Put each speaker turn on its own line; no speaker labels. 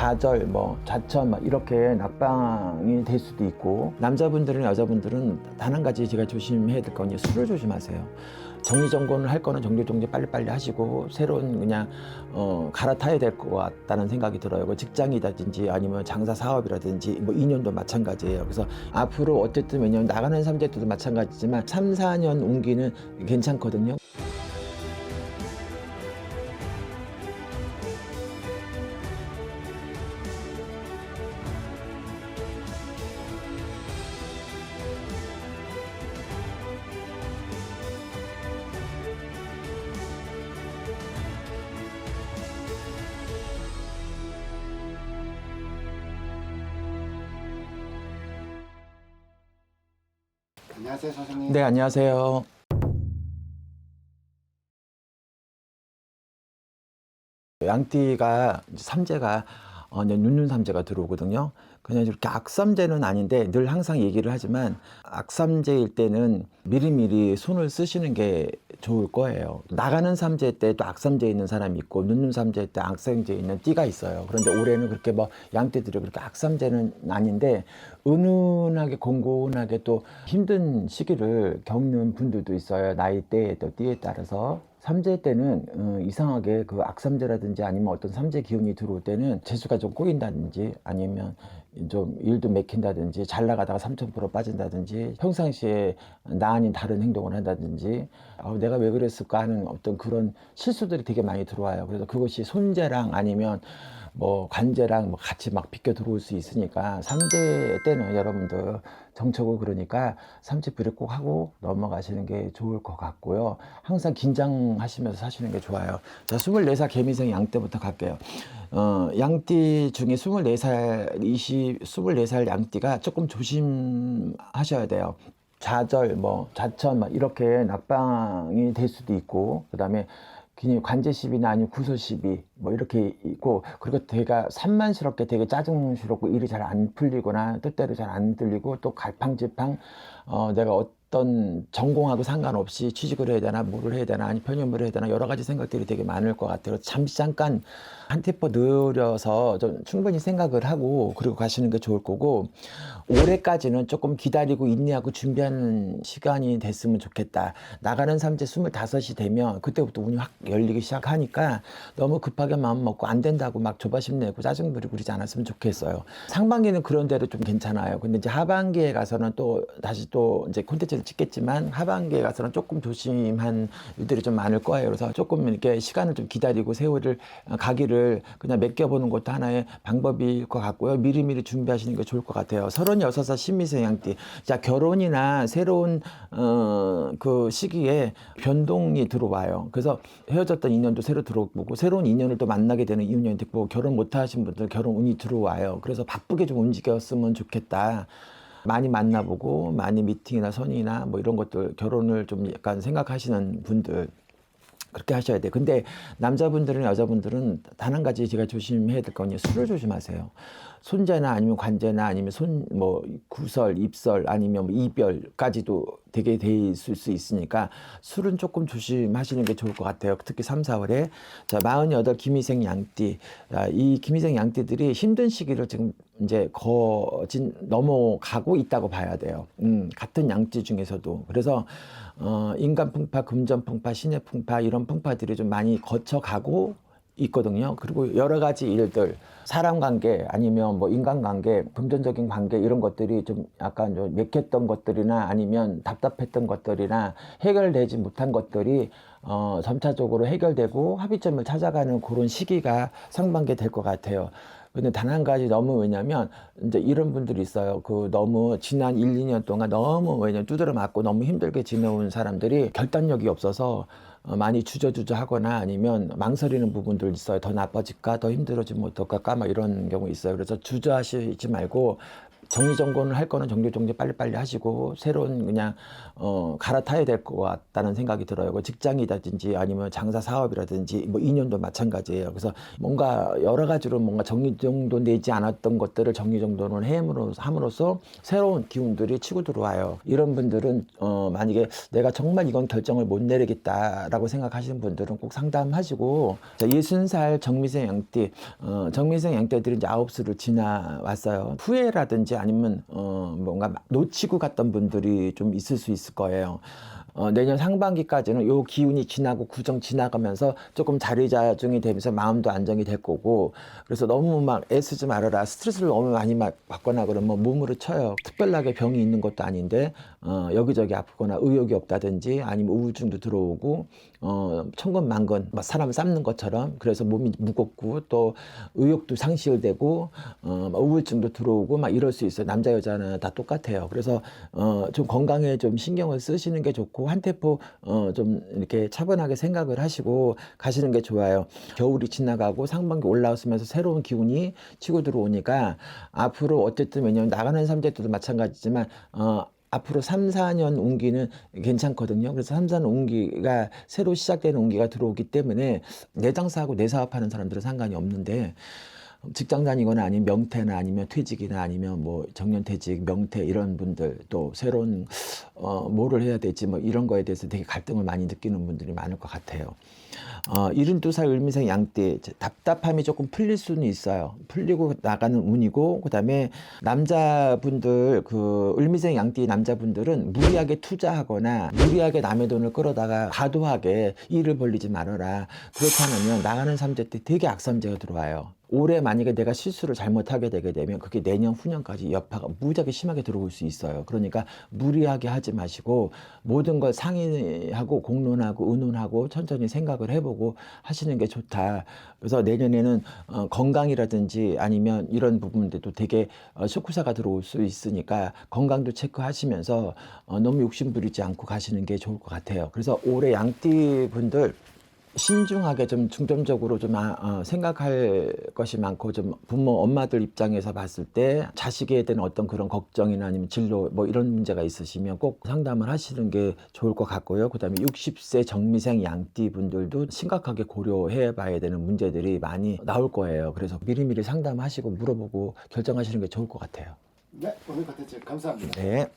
좌절, 뭐 좌천 막 이렇게 낙방이 될 수도 있고, 남자분들은 여자분들은 단 한 가지 제가 조심해야 될 건 술을 조심하세요. 정리정돈을 할 거는 정리정돈 빨리빨리 하시고 새로운 그냥 갈아타야 될 것 같다는 생각이 들어요. 그 직장이라든지 아니면 장사 사업이라든지 뭐 인연도 마찬가지예요. 그래서 앞으로 어쨌든 왜냐면 나가는 3대 때도 마찬가지지만 3, 4년 운기는 괜찮거든요.
안녕하세요, 선생님.
네, 안녕하세요. 양띠가 삼재가 눈눈 삼재가 들어오거든요. 그냥 이렇게 악삼재는 아닌데 늘 항상 얘기를 하지만 악삼재일 때는 미리미리 손을 쓰시는 게 좋을 거예요. 나가는 삼재 때 또 악삼재 있는 사람이 있고 눈눈 삼재 때 악삼재 있는 띠가 있어요. 그런데 올해는 그렇게 뭐 양띠들이 그렇게 악삼재는 아닌데 은은하게 공고하게 또 힘든 시기를 겪는 분들도 있어요. 나이대에 또 띠에 따라서. 삼재 때는 이상하게 그 악삼재라든지 아니면 어떤 삼재 기운이 들어올 때는 재수가 좀 꼬인다든지 아니면 좀 일도 맥힌다든지 잘 나가다가 3000% 빠진다든지 평상시에 나 아닌 다른 행동을 한다든지 내가 왜 그랬을까 하는 어떤 그런 실수들이 되게 많이 들어와요. 그래서 그것이 손재랑 아니면 뭐 관제랑 뭐 같이 막 비껴 들어올 수 있으니까 삼재 때는 여러분들 정처고 그러니까 삼재 비를 꼭 하고 넘어가시는 게 좋을 것 같고요. 항상 긴장하시면서 사시는 게 좋아요. 자, 24살 개미생 양 때부터 갈게요. 양띠 중에 24살, 24살 양띠가 조금 조심하셔야 돼요. 좌절, 뭐 좌천 막 이렇게 낙방이 될 수도 있고, 그다음에 관제시비나 아니면 구소시비 뭐 이렇게 있고, 그리고 되게 산만스럽게 되게 짜증스럽고 일이 잘 안 풀리거나 뜻대로 잘 안 들리고 또 갈팡질팡 내가 어떤 전공하고 상관없이 취직을 해야 되나 뭐를 해야 되나 아니 편입을 해야 되나 여러 가지 생각들이 되게 많을 것 같아요. 잠깐 한 템포 느려서 좀 충분히 생각을 하고 그리고 가시는 게 좋을 거고, 올해까지는 조금 기다리고 인내하고 준비하는 시간이 됐으면 좋겠다. 나가는 삼재 25이 되면 그때부터 운이 확 열리기 시작하니까 너무 급하게 마음 먹고 안 된다고 막 조바심 내고 짜증 부리고 그러지 않았으면 좋겠어요. 상반기는 그런 대로 좀 괜찮아요. 근데 이제 하반기에 가서는 또 다시 또 이제 콘텐츠를 찍겠지만 하반기에 가서는 조금 조심한 일들이 좀 많을 거예요. 그래서 조금 이렇게 시간을 좀 기다리고 세월을 가기를 그냥 맡겨보는 것도 하나의 방법일 것 같고요. 미리미리 준비하시는 게 좋을 것 같아요. 36살 신미생 양띠. 자, 결혼이나 새로운 그 시기에 변동이 들어와요. 그래서 헤어졌던 인연도 새로 들어오고 새로운 인연을 또 만나게 되는 인연이 있고, 결혼 못 하신 분들 결혼 운이 들어와요. 그래서 바쁘게 좀 움직였으면 좋겠다. 많이 만나보고 많이 미팅이나 선의나 뭐 이런 것들 결혼을 좀 약간 생각하시는 분들 그렇게 하셔야 돼요. 근데 남자분들은 여자분들은 단 한 가지 제가 조심해야 될 건 술을 조심하세요. 손재나 아니면 관제나 아니면 뭐 구설, 입설 아니면 뭐 이별까지도 되게 돼 있을 수 있으니까 술은 조금 조심하시는 게 좋을 것 같아요. 특히 3, 4월에. 자, 48 김희생 양띠. 이 김희생 양띠들이 힘든 시기를 지금 이제 넘어가고 있다고 봐야 돼요. 같은 양띠 중에서도. 그래서 인간 풍파, 금전 풍파, 신의 풍파 이런 풍파들이 좀 많이 거쳐가고 있거든요. 그리고 여러 가지 일들, 사람 관계 아니면 뭐 인간 관계, 금전적인 관계 이런 것들이 좀 약간 좀 맥혔던 것들이나 아니면 답답했던 것들이나 해결되지 못한 것들이 점차적으로 해결되고 합의점을 찾아가는 그런 시기가 상반기에 될 것 같아요. 근데 단 한 가지 너무 왜냐면 이제 이런 분들이 있어요. 그 너무 지난 1, 2년 동안 너무 왜냐면 두드려 맞고 너무 힘들게 지내온 사람들이 결단력이 없어서 많이 주저주저 하거나 아니면 망설이는 부분들 있어요. 더 나빠질까? 더 힘들어지면 어떡할까? 막 이런 경우 있어요. 그래서 주저하시지 말고 정리정돈을 할 거는 정리정돈 빨리빨리 하시고 새로운 그냥 갈아타야 될 것 같다는 생각이 들어요. 그 직장이라든지 아니면 장사 사업이라든지 뭐 인연도 마찬가지예요. 그래서 뭔가 여러 가지로 뭔가 정리정돈되지 않았던 것들을 정리정돈을 함으로써 새로운 기운들이 치고 들어와요. 이런 분들은 만약에 내가 정말 이건 결정을 못 내리겠다라고 생각하시는 분들은 꼭 상담하시고, 60살 정미생 양띠, 정미생 양띠들이 이제 9수를 지나왔어요. 후회라든지 아니면 뭔가 놓치고 갔던 분들이 좀 있을 수 있을 거예요. 내년 상반기까지는 요 기운이 지나고 구정 지나가면서 조금 자리자중이 되면서 마음도 안정이 될 거고, 그래서 너무 막 애쓰지 말아라. 스트레스를 너무 많이 받거나 그러면 몸으로 쳐요. 특별하게 병이 있는 것도 아닌데 여기저기 아프거나 의욕이 없다든지 아니면 우울증도 들어오고 천근만근 막 사람을 삶는 것처럼, 그래서 몸이 무겁고 또 의욕도 상실되고 우울증도 들어오고 막 이럴 수 있어요. 남자 여자는 다 똑같아요. 그래서 좀 건강에 좀 신경을 쓰시는 게 좋고, 한 템포 좀 이렇게 차분하게 생각을 하시고 가시는 게 좋아요. 겨울이 지나가고 상반기 올라오면서 새로운 기운이 치고 들어오니까 앞으로 어쨌든, 왜냐면 나가는 삼재들도 마찬가지지만 앞으로 3, 4년 운기는 괜찮거든요. 그래서 3, 4년 운기가 새로 시작되는 운기가 들어오기 때문에 내 장사하고 내 사업하는 사람들은 상관이 없는데, 직장 다니거나 아니면 명퇴나 아니면 퇴직이나 아니면 뭐 정년퇴직, 명퇴 이런 분들, 또 새로운 뭐를 해야 될지 뭐 이런 거에 대해서 되게 갈등을 많이 느끼는 분들이 많을 것 같아요. 72살 을미생 양띠, 답답함이 조금 풀릴 수는 있어요. 풀리고 나가는 운이고, 그다음에 남자분들, 그 을미생 양띠 남자분들은 무리하게 투자하거나 무리하게 남의 돈을 끌어다가 과도하게 일을 벌리지 말아라. 그렇지 않으면 나가는 삼재 때 되게 악삼재가 들어와요. 올해 만약에 내가 실수를 잘못하게 되게 되면 그게 내년 후년까지 여파가 무지하게 심하게 들어올 수 있어요. 그러니까 무리하게 하지 마시고 모든 걸 상의하고 공론하고 의논하고 천천히 생각을 해보고 하시는 게 좋다. 그래서 내년에는 건강이라든지 아니면 이런 부분들도 되게 쇼크사가 들어올 수 있으니까 건강도 체크하시면서 너무 욕심부리지 않고 가시는 게 좋을 것 같아요. 그래서 올해 양띠 분들 신중하게 좀 중점적으로 좀 생각할 것이 많고, 좀 부모 엄마들 입장에서 봤을 때 자식에 대한 어떤 그런 걱정이나 아니면 진로 뭐 이런 문제가 있으시면 꼭 상담을 하시는 게 좋을 것 같고요. 그다음에 60세 정미생 양띠 분들도 심각하게 고려해 봐야 되는 문제들이 많이 나올 거예요. 그래서 미리미리 상담하시고 물어보고 결정하시는 게 좋을 것 같아요.
네, 오늘 컨텐츠 감사합니다.
네.